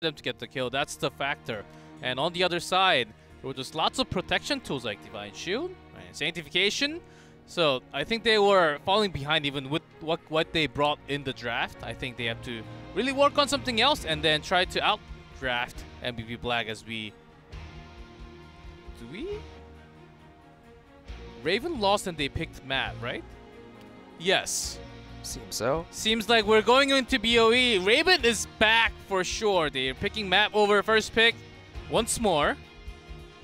them to get the kill. That's the factor. And on the other side, there were just lots of protection tools like Divine Shield, right, Sanctification. So I think they were falling behind even with what they brought in the draft. I think they have to really work on something else and then try to outdraft MVP Black as we... Do we? Raven lost and they picked Matt, right? Yes. Seems so. Seems like we're going into BOE. Raven is back for sure. They're picking Map over first pick once more.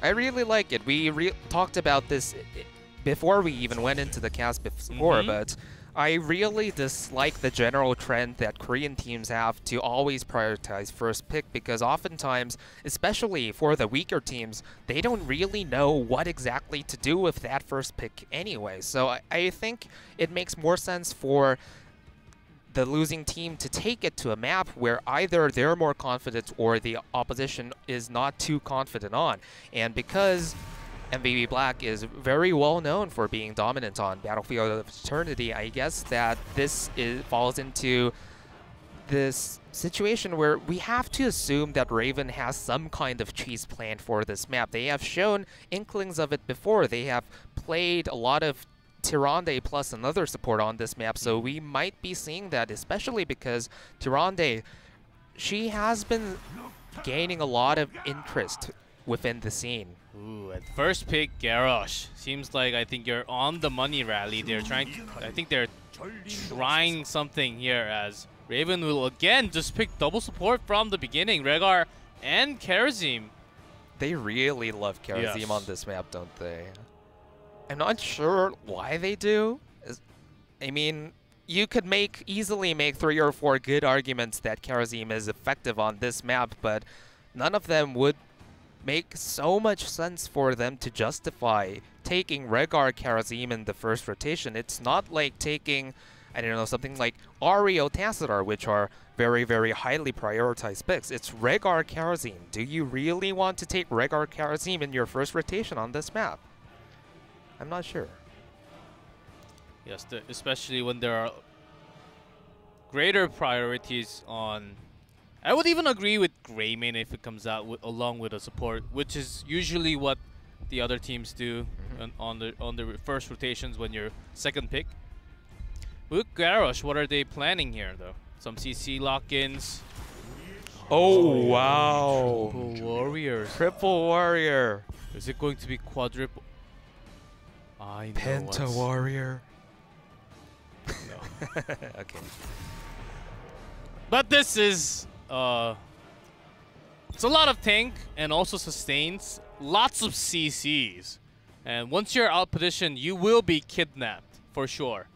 I really like it. We talked about this before we even went into the cast before, but I really dislike the general trend that Korean teams have to always prioritize first pick, because oftentimes, especially for the weaker teams, they don't really know what exactly to do with that first pick anyway. So I think it makes more sense for the losing team to take it to a map where either they're more confident or the opposition is not too confident on. And because MVP Black is very well known for being dominant on Battlefield of Eternity, I guess that this falls into this situation where we have to assume that Raven has some kind of cheese plan for this map. They have shown inklings of it before. They have played a lot of Tyrande plus another support on this map, so we might be seeing that, especially because Tyrande, she has been gaining a lot of interest within the scene. Ooh, at first pick, Garrosh. Seems like I think you're on the money rally. They're trying to, I think they're trying something here as Raven will again just pick double support from the beginning. Rehgar and Karazim. They really love Karazim on this map, don't they? I'm not sure why they do. I mean, you could easily make 3 or 4 good arguments that Karazim is effective on this map, but none of them would make so much sense for them to justify taking Rehgar Karazim in the first rotation. It's not like taking, I don't know, something like Ahri or Tassadar, which are very, very highly prioritized picks. It's Rehgar Karazim. Do you really want to take Rehgar Karazim in your first rotation on this map? I'm not sure. Yes, especially when there are greater priorities on... I would even agree with Greymane if it comes out along with a support, which is usually what the other teams do on the first rotations when you're second pick. With Garrosh, what are they planning here though? Some CC lock-ins. Oh wow! Triple warriors. Triple warrior. Is it going to be quadruple? I know Penta warrior. No. Okay. But this is it's a lot of tank and also sustains, lots of CCs, and once you're out positioned, you will be kidnapped for sure.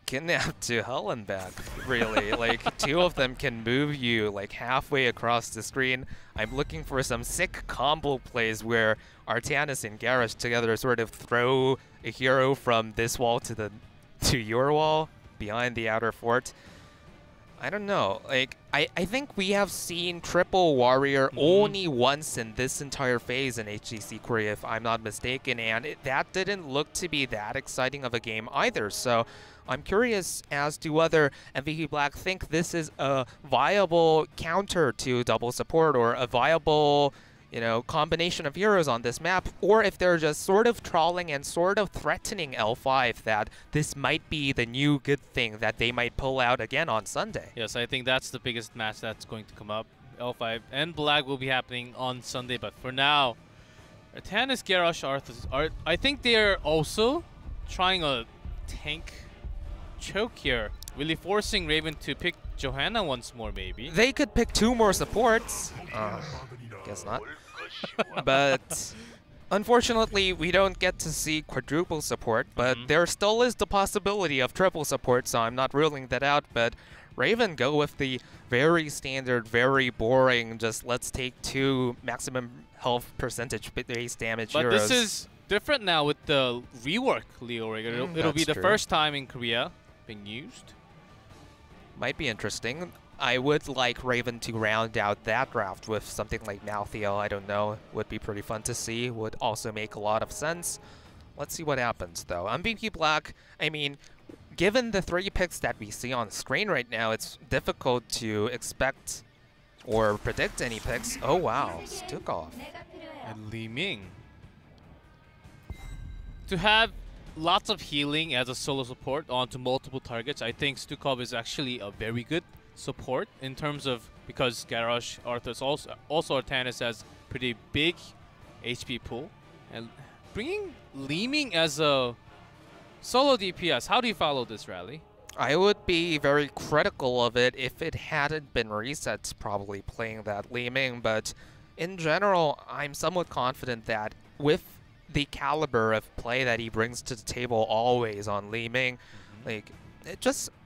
Kidnapped to hell and back, really. Like, 2 of them can move you like halfway across the screen. I'm looking for some sick combo plays where Artanis and Garrosh together sort of throw a hero from this wall to your wall behind the outer fort. I don't know. Like, I think we have seen Triple Warrior only once in this entire phase in HGC Korea, if I'm not mistaken, and that didn't look to be that exciting of a game either. So I'm curious as to whether MVP Black think this is a viable counter to double support or a viable, you know, combination of heroes on this map, or if they're just sort of trolling and sort of threatening L5 that this might be the new good thing that they might pull out again on Sunday. Yes, I think that's the biggest match that's going to come up. L5 and Black will be happening on Sunday, but for now, Artanis, Garrosh, Arthas, I think they're also trying a tank choke here, really forcing Raven to pick Johanna once more, maybe. They could pick 2 more supports. Guess not. But unfortunately, we don't get to see quadruple support, but there still is the possibility of triple support, so I'm not ruling that out. But Raven go with the very standard, very boring, just let's take 2 maximum health percentage base damage but heroes. This is different now with the rework Leo Rigger. It'll be the first time in Korea being used. Might be interesting. I would like Raven to round out that draft with something like Malthael. I don't know. Would be pretty fun to see. Would also make a lot of sense. Let's see what happens, though. MVP Black, I mean, given the 3 picks that we see on screen right now, it's difficult to expect or predict any picks. Oh wow, Stukov. And Li Ming. To have lots of healing as a solo support onto multiple targets, I think Stukov is actually a very good support in terms of, because Garrosh, Arthas, also Artanis has pretty big HP pool. And bringing Li Ming as a solo DPS, how do you follow this rally? I would be very critical of it if it hadn't been resets probably playing that Li Ming, but in general, I'm somewhat confident that with the caliber of play that he brings to the table always on Li Ming, like,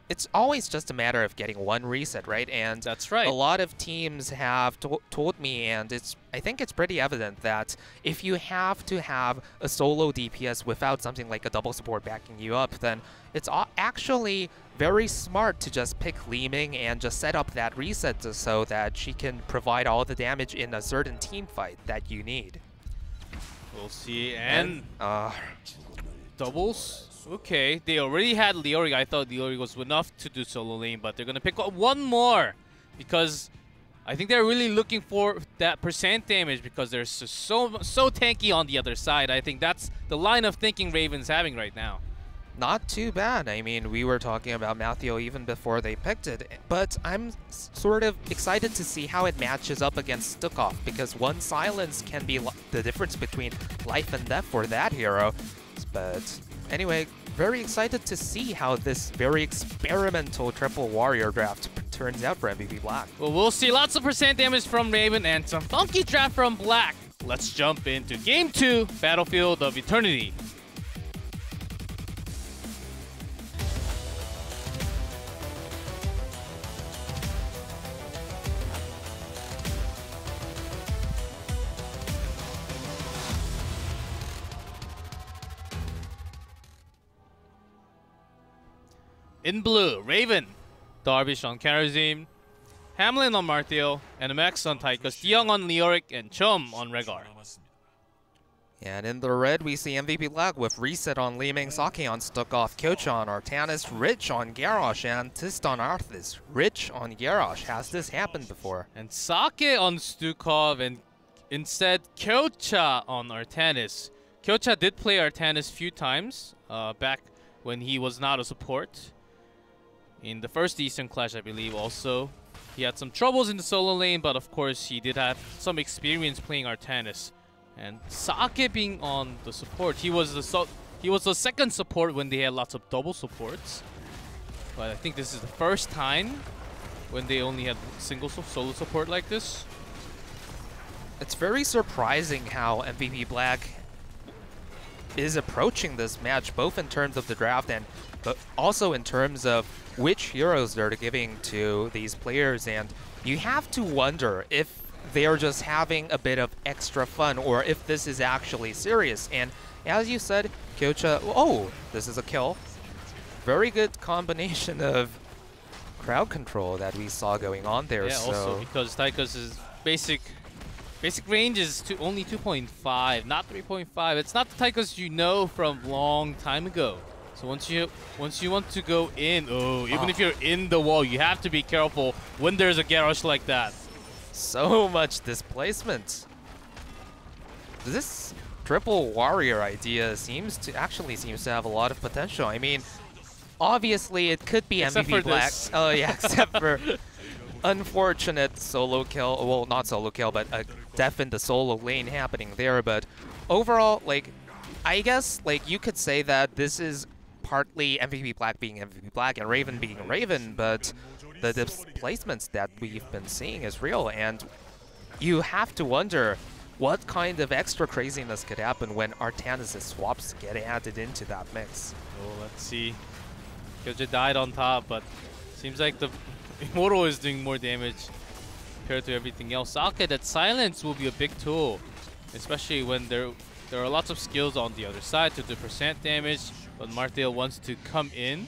it's always just a matter of getting one reset, right? And that's right. A lot of teams have told me, and I think it's pretty evident that if you have to have a solo DPS without something like a double support backing you up, then it's actually very smart to just pick Li Ming and just set up that reset so that she can provide all the damage in a certain team fight that you need. We'll see. And doubles. Okay, they already had Leoric. I thought Leoric was enough to do solo lane, but they're gonna pick up one more because I think they're really looking for that percent damage because they're so tanky on the other side. I think that's the line of thinking Raven's having right now. Not too bad. I mean, we were talking about Matheo even before they picked it, but I'm sort of excited to see how it matches up against Stukov, because one silence can be the difference between life and death for that hero. But anyway, very excited to see how this very experimental triple warrior draft turns out for MVP Black. Well, we'll see lots of percent damage from Raven and some funky draft from Black. Let's jump into Game 2, Battlefield of Eternity. In blue, Raven, Darvish on Karazim, Hamlin on Martial, NMX on Tychus, DeYoung on Leoric, and Chum on Rehgar. And in the red, we see MVP Black with Reset on Li Ming, Sake on Stukov, Kyocha on Artanis, Rich on Garrosh, and Tist on Arthas. Rich on Garrosh. Has this happened before? And Sake on Stukov, and instead Kyocha on Artanis. Kyocha did play Artanis few times back when he was not a support. In the first Eastern Clash, I believe, also. He had some troubles in the solo lane, but of course he did have some experience playing Artanis. And Sake being on the support, he was the second support when they had lots of double supports. But I think this is the first time when they only had single solo support like this. It's very surprising how MVP Black is approaching this match, both in terms of the draft and but also in terms of which heroes they're giving to these players. And you have to wonder if they're just having a bit of extra fun or if this is actually serious. And as you said, Kyocha, oh, this is a kill. Very good combination of crowd control that we saw going on there. Yeah, so also because Tychus' basic range is only 2.5, not 3.5. It's not the Tychus you know from long time ago. So once you want to go in, even if you're in the wall, you have to be careful when there's a Garrosh like that. So much displacement. This triple warrior idea seems to have a lot of potential. I mean, obviously it could be except MVP for Black. this. Oh yeah, except for unfortunate solo kill. Well, not solo kill, but a death in the solo lane happening there. But overall, like, I guess like you could say that this is partly MVP Black being MVP Black and Raven being Raven, but the displacements that we've been seeing is real, and you have to wonder what kind of extra craziness could happen when Artanis' swaps get added into that mix. Oh, let's see. Kyoja died on top, but seems like the Immortal is doing more damage compared to everything else. Sake, that silence will be a big tool, especially when there are lots of skills on the other side to do percent damage. But Martial wants to come in.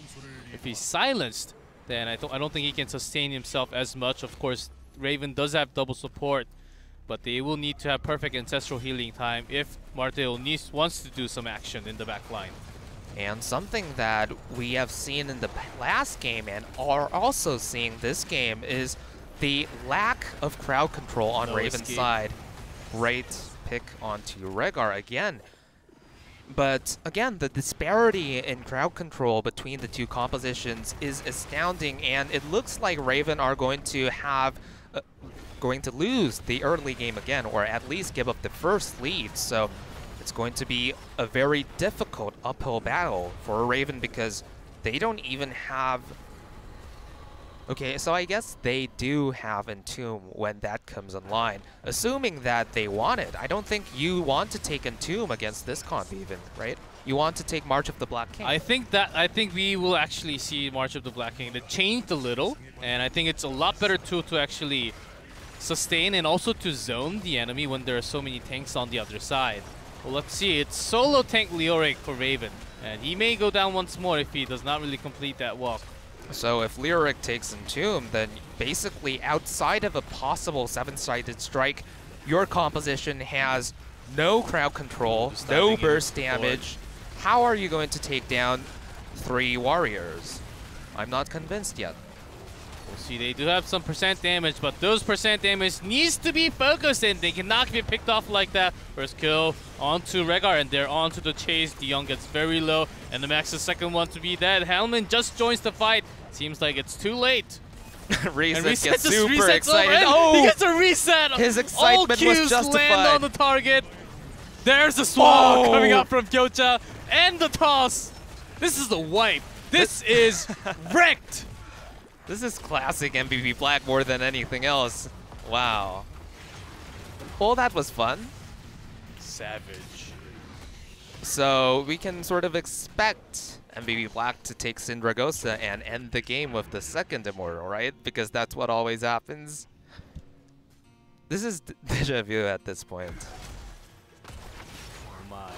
If he's silenced, then I don't think he can sustain himself as much. Of course, Raven does have double support, but they will need to have perfect ancestral healing time if Martial wants to do some action in the back line. And something that we have seen in the last game and are also seeing this game is the lack of crowd control on No Raven's escape. side. Great pick onto Rehgar again. But again, the disparity in crowd control between the two compositions is astounding, and it looks like Raven are going to have going to lose the early game again, or at least give up the first lead. So it's going to be a very difficult uphill battle for Raven because they don't even have... Okay, so I guess they do have Entomb when that comes online. Assuming that they want it. I don't think you want to take Entomb against this comp even, right? You want to take March of the Black King. I think we will actually see March of the Black King. It changed a little, and I think it's a lot better tool to actually sustain and also to zone the enemy when there are so many tanks on the other side. Well, let's see. It's solo tank Leoric for Raven, and he may go down once more if he does not really complete that walk. So if Leoric takes Entomb, then basically outside of a possible 7-sided strike, your composition has no crowd control, no burst damage. How are you going to take down 3 warriors? I'm not convinced yet. We'll see. They do have some percent damage, but those percent damage needs to be focused in. They cannot get picked off like that. First kill onto Rehgar, and they're onto the chase. De Jong gets very low, and the Max the second one to be dead. Hellman just joins the fight. Seems like it's too late. Reset Reset gets just super resets excited. over, Oh! he gets a reset. His excitement All was cues justified. land on the target. There's the swap Oh! coming up from Kyocha, and the toss. This is the wipe. This is wrecked. This is classic MVP Black more than anything else. Wow. Well, that was fun. Savage. So we can sort of expect MVP Black to take Syndragosa and end the game with the second Immortal, right? Because that's what always happens. This is deja vu at this point. Oh my.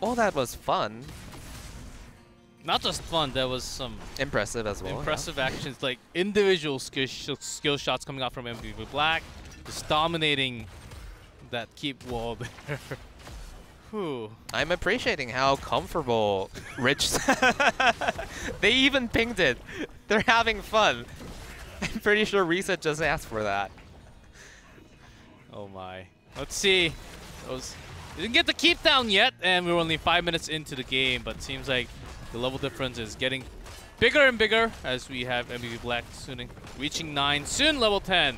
Well, that was fun. Not just fun, there was some Impressive as well. impressive actions, like individual skill shots coming out from MVP Black, just dominating that keep wall there. Whew. I'm appreciating how comfortable Rich... They even pinged it. They're having fun. I'm pretty sure Reset just asked for that. Oh my. Let's see. Didn't get the keep down yet, and we're only 5 minutes into the game, but seems like the level difference is getting bigger and bigger as we have MVP Black soon reaching 9, soon level 10.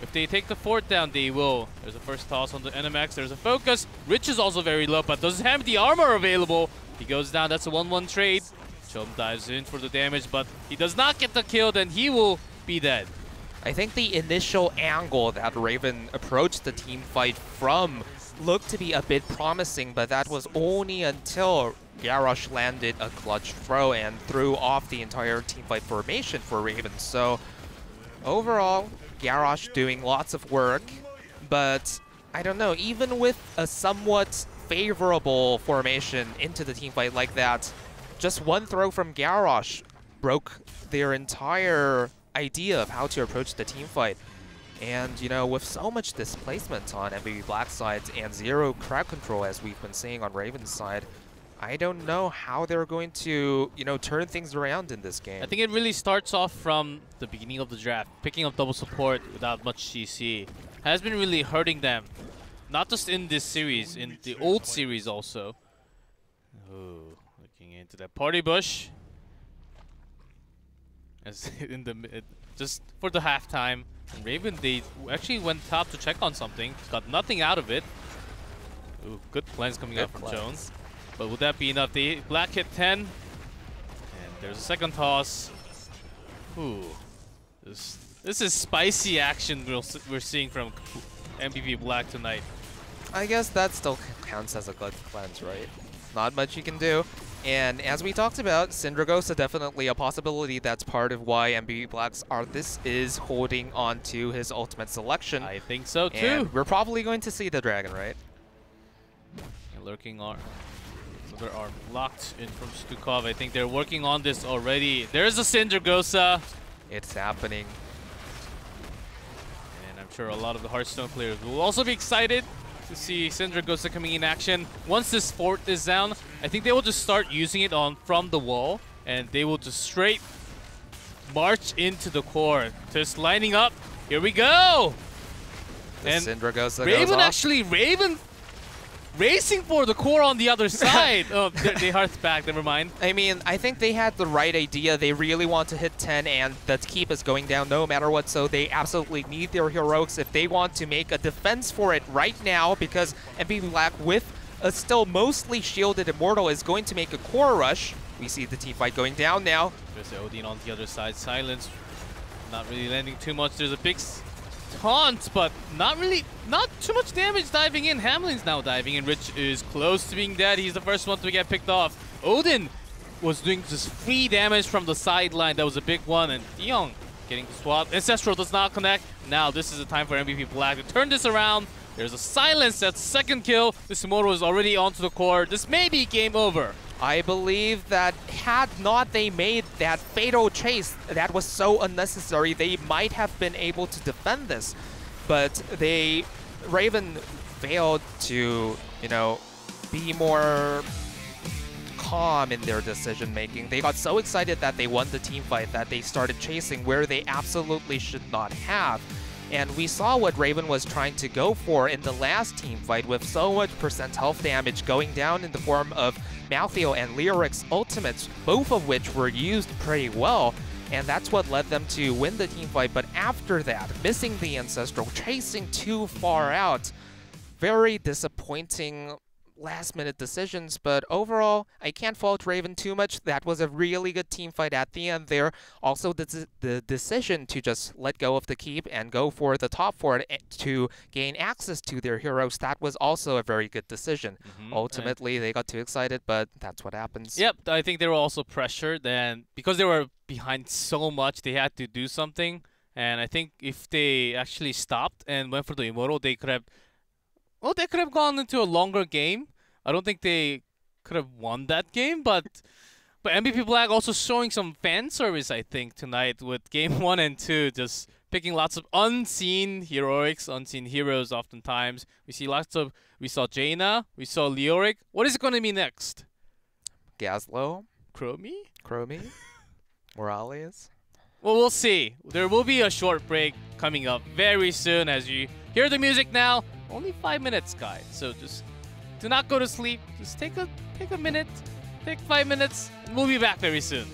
If they take the fort down, they will. There's a first toss on the NMX. There's a focus. Rich is also very low, but doesn't have the armor available. He goes down. That's a 1-1 trade. Chum dives in for the damage, but he does not get the kill. Then he will be dead. I think the initial angle that Raven approached the team fight from looked to be a bit promising, but that was only until Garrosh landed a clutch throw and threw off the entire team fight formation for Raven. So overall, Garrosh doing lots of work, but I don't know, even with a somewhat favorable formation into the team fight like that, just one throw from Garrosh broke their entire idea of how to approach the team fight. And, you know, with so much displacement on MVP Black's side and zero crowd control, as we've been seeing on Raven's side, I don't know how they're going to, you know, turn things around in this game. I think it really starts off from the beginning of the draft. Picking up double support without much CC has been really hurting them. Not just in this series, in the old series also. Ooh, looking into that party bush. As in the just for the halftime. And Raven, they actually went top to check on something. Got nothing out of it. Ooh, good plans coming out from Jones. But would that be enough? They Black hit 10. And there's a second toss. Ooh. This is spicy action we're seeing from MVP Black tonight. I guess that still counts as a good cleanse, right? Not much you can do. And as we talked about, Syndragosa definitely a possibility. That's part of why MVP Black's Arthas is holding on to his ultimate selection. I think so too. And we're probably going to see the dragon, right? And lurking arm. Another arm locked in from Stukov. I think they're working on this already. There's a Syndragosa. It's happening. And I'm sure a lot of the Hearthstone players will also be excited to see Syndragosa coming in action. Once this fort is down, I think they will just start using it on from the wall, and they will just straight march into the core. Just lining up. Here we go. And Syndra goes Raven off. actually, Raven racing for the core on the other side. Oh, they hearts back, never mind. I mean, I think they had the right idea. They really want to hit 10 and the keep is going down no matter what, so they absolutely need their heroics if they want to make a defense for it right now, because MVP Black with a still mostly shielded Immortal is going to make a core rush. We see the team fight going down now. There's Odin on the other side. Silence, not really landing too much. There's a big taunt, but not too much damage diving in. Hamlin's now diving in. Rich is close to being dead. He's the first one to get picked off. Odin was doing just free damage from the sideline. That was a big one. And Dion getting swapped. Ancestral does not connect. Now this is the time for MVP Black to turn this around. There's a silence. That's second kill. This Immortal is already onto the core. This may be game over. I believe that had not they made that fatal chase that was so unnecessary, they might have been able to defend this. But Raven failed to, you know, be more calm in their decision making. They got so excited that they won the team fight that they started chasing where they absolutely should not have. And we saw what Raven was trying to go for in the last team fight with so much percent health damage going down in the form of Malthael and Leoric's ultimates, both of which were used pretty well. And that's what led them to win the team fight. But after that, missing the Ancestral, chasing too far out, very disappointing last-minute decisions, but overall, I can't fault Raven too much. That was a really good team fight at the end there. Also, the decision to just let go of the keep and go for the top four to gain access to their heroes, that was also a very good decision. Ultimately, they got too excited, but that's what happens. Yep, I think they were also pressured, and because they were behind so much, they had to do something. And I think if they actually stopped and went for the Immortal, they could have gone into a longer game. I don't think they could have won that game, but MVP Black also showing some fan service, I think, tonight with game 1 and 2, just picking lots of unseen heroics, unseen heroes oftentimes. We saw Jaina, we saw Leoric. What is it going to be next? Gazlo? Chromie? Morales? Well, we'll see. There will be a short break coming up very soon as you hear the music now. Only 5 minutes, guys, so just do not go to sleep. Just take a minute, take 5 minutes, and we'll be back very soon.